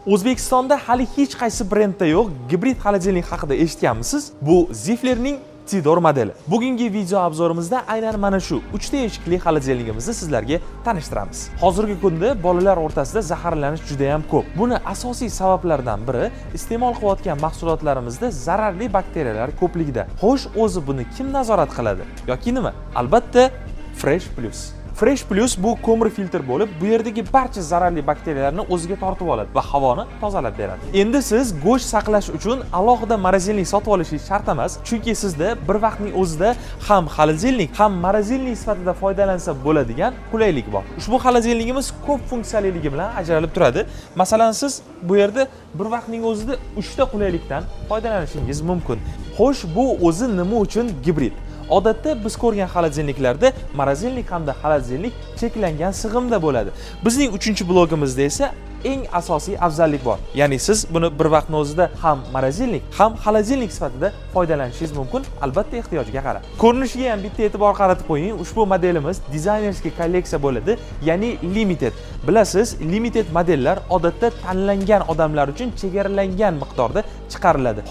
O'zbekistonda hali hech qaysi brendda yo'q gibrid xolodilnik haqida eshitganmisiz? Bu Ziflerning Tidor modeli. Bugungi video obzorimizda aynan mana shu 3 ta eshikli xolodilnigimizni sizlarga tanishtiramiz. Hozirgi kunda bolalar o'rtasida zaharlanish juda ham ko'p. Buni asosiy sabablardan biri iste'mol qilayotgan mahsulotlarimizda zararli bakteriyalar ko'pligida. Xo'sh, o'zi buni kim nazorat qiladi yoki nima? Albatta, Fresh Plus. Fresh Plus bu ko'mir filtr bo'lib, bu yerdagi barcha zararli bakteriyalarni o'ziga tortib oladi va havoni tozalab beradi. Endi siz go'sht saqlash uchun alohida morozelnik sotib olishingiz shart emas, chunki sizda bir vaqtning o'zida ham xolodilnik, ham morozelnik sifatida foydalansa bo'ladigan qulaylik bor. Ushbu xolodilnigimiz ko'p funksiyaliligi bilan ajralib turadi. Masalan, siz bu yerda bir vaqtning o'zida 3 ta qulaylikdan foydalanishingiz mumkin. Xo'sh, bu o'zi nima uchun gibrid? Odatda biz ko'rgan xolodilniklarda morozelnik hamda xolodilnik cheklangan sig'imda bo'ladi. Bizning 3-blogimizda esa eng asosiy afzallik bor. Ya'ni siz buni bir vaqtning o'zida ham morozelnik, ham xolodilnik sifatida foydalanishingiz mumkin, albatta ehtiyojga qarab. Ko'rinishiga ham bitta e'tibor qaratib qo'ying. Ushbu modelimiz dizaynerskiy kolleksiya bo'ladi, ya'ni limited. Bilasiz, limited modellar odatda tanlangan odamlar uchun chegaralangan miqdorda chiqariladi.